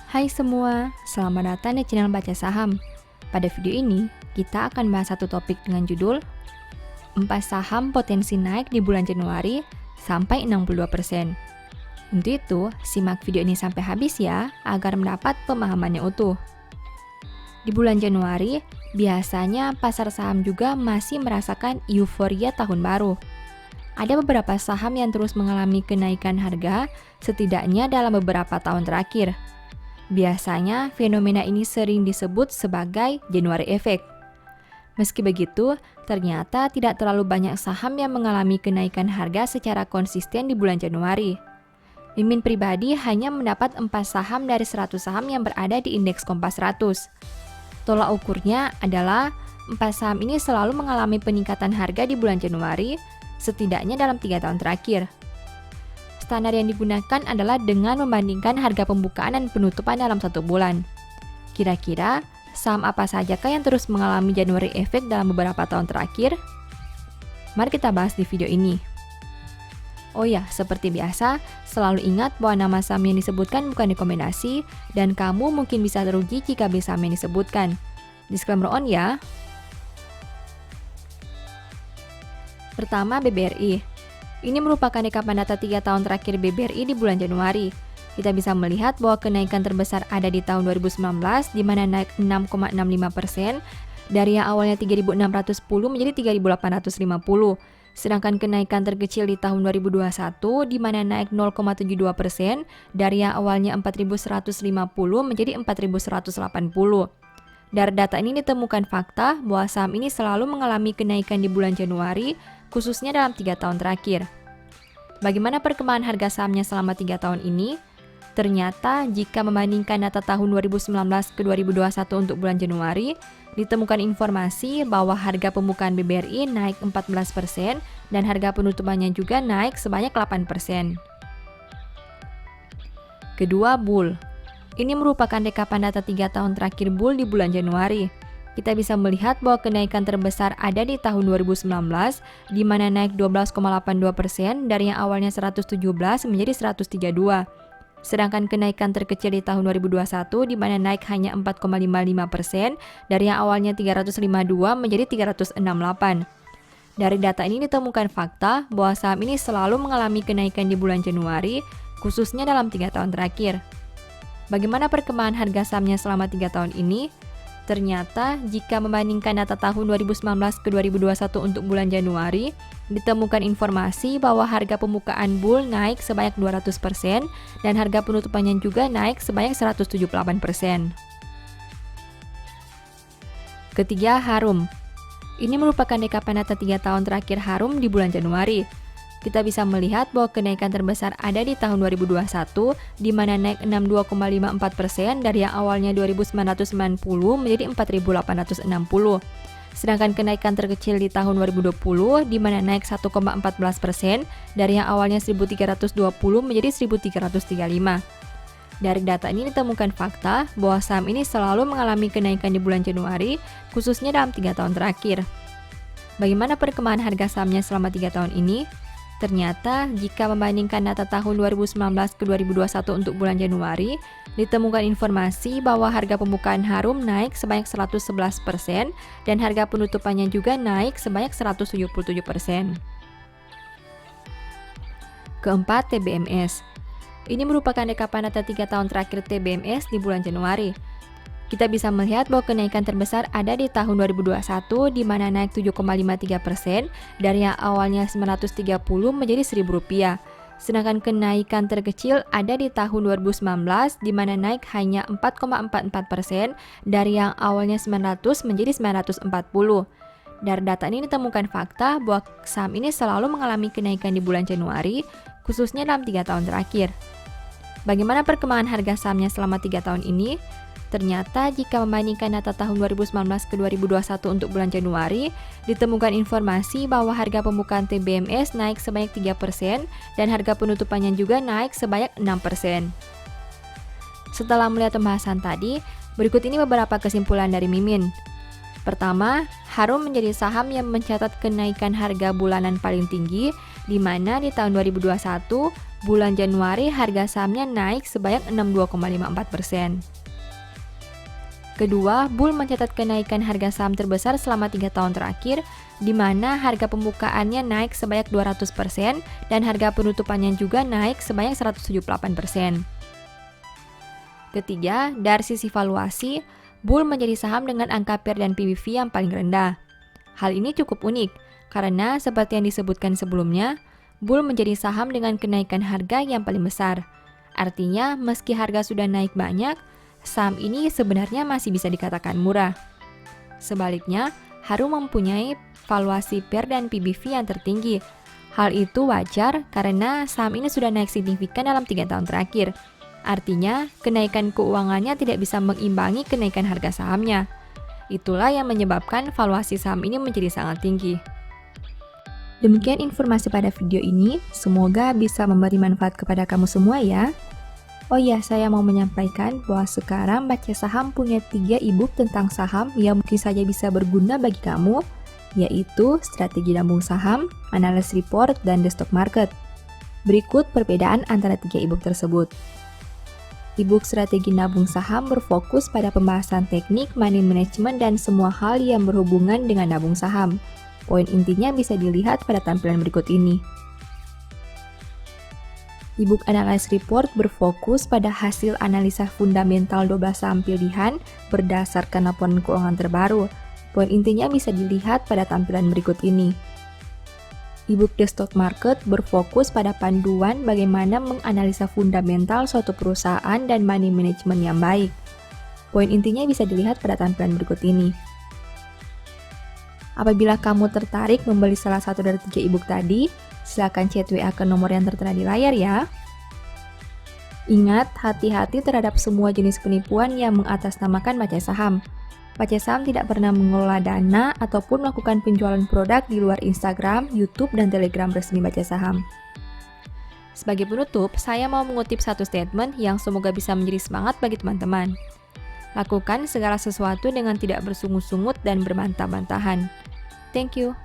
Hai semua, selamat datang di channel Baca Saham. Pada video ini, kita akan bahas satu topik dengan judul 4 saham potensi naik di bulan Januari sampai 62%. Untuk itu, simak video ini sampai habis ya, agar mendapat pemahaman yang utuh. Di bulan Januari, biasanya pasar saham juga masih merasakan euforia tahun baru. Ada beberapa saham yang terus mengalami kenaikan harga, setidaknya dalam beberapa tahun terakhir. Biasanya, fenomena ini sering disebut sebagai January Effect. Meski begitu, ternyata tidak terlalu banyak saham yang mengalami kenaikan harga secara konsisten di bulan Januari. Mimin pribadi hanya mendapat 4 saham dari 100 saham yang berada di indeks Kompas 100. Tolak ukurnya adalah 4 saham ini selalu mengalami peningkatan harga di bulan Januari, setidaknya dalam 3 tahun terakhir. Standar yang digunakan adalah dengan membandingkan harga pembukaan dan penutupan dalam 1 bulan. Kira-kira, saham apa sajakah yang terus mengalami January Effect dalam beberapa tahun terakhir? Mari kita bahas di video ini. Oh ya, seperti biasa, selalu ingat bahwa nama saham yang disebutkan bukan rekomendasi, dan kamu mungkin bisa terugi jika beli saham yang disebutkan. Disclaimer on ya. Pertama, BBRI. Ini merupakan rekapan data 3 tahun terakhir BBRI di bulan Januari. Kita bisa melihat bahwa kenaikan terbesar ada di tahun 2019, di mana naik 6,65% dari yang awalnya 3.610 menjadi 3.850. Sedangkan kenaikan terkecil di tahun 2021, di mana naik 0,72% dari yang awalnya 4.150 menjadi 4.180. Dari data ini ditemukan fakta bahwa saham ini selalu mengalami kenaikan di bulan Januari, khususnya dalam 3 tahun terakhir. Bagaimana perkembangan harga sahamnya selama 3 tahun ini? Ternyata jika membandingkan data tahun 2019 ke 2021 untuk bulan Januari, ditemukan informasi bahwa harga pembukaan BBRI naik 14% dan harga penutupannya juga naik sebanyak 8%. Kedua, Bull. Ini merupakan rekapan data 3 tahun terakhir Bull di bulan Januari. Kita bisa melihat bahwa kenaikan terbesar ada di tahun 2019, di mana naik 12,82% dari yang awalnya 117 menjadi 132. Sedangkan kenaikan terkecil di tahun 2021, di mana naik hanya 4,55% dari yang awalnya 352 menjadi 368. Dari data ini ditemukan fakta bahwa saham ini selalu mengalami kenaikan di bulan Januari, khususnya dalam 3 tahun terakhir. Bagaimana perkembangan harga sahamnya selama 3 tahun ini? Ternyata, jika membandingkan data tahun 2019 ke 2021 untuk bulan Januari, ditemukan informasi bahwa harga pembukaan Bull naik sebanyak 200% dan harga penutupannya juga naik sebanyak 178%. Ketiga, Harum. Ini merupakan rekapan data 3 tahun terakhir Harum di bulan Januari. Kita bisa melihat bahwa kenaikan terbesar ada di tahun 2021, di mana naik 62,54% dari yang awalnya 2.990 menjadi 4.860. Sedangkan kenaikan terkecil di tahun 2020, di mana naik 1,14% dari yang awalnya 1.320 menjadi 1.335. Dari data ini ditemukan fakta bahwa saham ini selalu mengalami kenaikan di bulan Januari, khususnya dalam 3 tahun terakhir. Bagaimana perkembangan harga sahamnya selama 3 tahun ini? Ternyata, jika membandingkan data tahun 2019 ke 2021 untuk bulan Januari, ditemukan informasi bahwa harga pembukaan Harum naik sebanyak 111% dan harga penutupannya juga naik sebanyak 177%. Keempat, TBMS. Ini merupakan rekapan data 3 tahun terakhir TBMS di bulan Januari. Kita bisa melihat bahwa kenaikan terbesar ada di tahun 2021, di mana naik 7,53% dari yang awalnya 930 menjadi Rp1.000. Sedangkan kenaikan terkecil ada di tahun 2019, di mana naik hanya 4,44% dari yang awalnya 900 menjadi 940. Dari data ini ditemukan fakta bahwa saham ini selalu mengalami kenaikan di bulan Januari, khususnya dalam 3 tahun terakhir. Bagaimana perkembangan harga sahamnya selama 3 tahun ini? Ternyata jika membandingkan data tahun 2019 ke 2021 untuk bulan Januari, ditemukan informasi bahwa harga pembukaan TBMS naik sebanyak 3% dan harga penutupannya juga naik sebanyak 6%. Setelah melihat pembahasan tadi, berikut ini beberapa kesimpulan dari Mimin. Pertama, Harum menjadi saham yang mencatat kenaikan harga bulanan paling tinggi di mana di tahun 2021, bulan Januari harga sahamnya naik sebanyak 62,54%. Kedua, Bull mencatat kenaikan harga saham terbesar selama 3 tahun terakhir, di mana harga pembukaannya naik sebanyak 200% dan harga penutupannya juga naik sebanyak 178%. Ketiga, dari sisi valuasi, Bull menjadi saham dengan angka PER dan PBV yang paling rendah. Hal ini cukup unik, karena seperti yang disebutkan sebelumnya, Bull menjadi saham dengan kenaikan harga yang paling besar. Artinya, meski harga sudah naik banyak, saham ini sebenarnya masih bisa dikatakan murah. Sebaliknya, Haru mempunyai valuasi PER dan PBV yang tertinggi. Hal itu wajar karena saham ini sudah naik signifikan dalam 3 tahun terakhir. Artinya, kenaikan keuangannya tidak bisa mengimbangi kenaikan harga sahamnya. Itulah yang menyebabkan valuasi saham ini menjadi sangat tinggi. Demikian informasi pada video ini, semoga bisa memberi manfaat kepada kamu semua ya. Oh iya, saya mau menyampaikan bahwa sekarang Baca Saham punya 3 e-book tentang saham yang mungkin saja bisa berguna bagi kamu, yaitu Strategi Nabung Saham, Analysis Report, dan The Stock Market. Berikut perbedaan antara 3 e-book tersebut. E-book Strategi Nabung Saham berfokus pada pembahasan teknik, money management, dan semua hal yang berhubungan dengan nabung saham. Poin intinya bisa dilihat pada tampilan berikut ini. E-book Analysis Report berfokus pada hasil analisa fundamental 12 saham pilihan berdasarkan laporan keuangan terbaru. Poin intinya bisa dilihat pada tampilan berikut ini. E-book The Stock Market berfokus pada panduan bagaimana menganalisa fundamental suatu perusahaan dan money management yang baik. Poin intinya bisa dilihat pada tampilan berikut ini. Apabila kamu tertarik membeli salah satu dari 3 e-book tadi, silakan chat WA ke nomor yang tertera di layar ya. Ingat, hati-hati terhadap semua jenis penipuan yang mengatasnamakan Baca Saham. Baca Saham tidak pernah mengelola dana ataupun melakukan penjualan produk di luar Instagram, YouTube, dan Telegram resmi Baca Saham. Sebagai penutup, saya mau mengutip satu statement yang semoga bisa menjadi semangat bagi teman-teman. Lakukan segala sesuatu dengan tidak bersungut-sungut dan berbantah-bantahan. Thank you.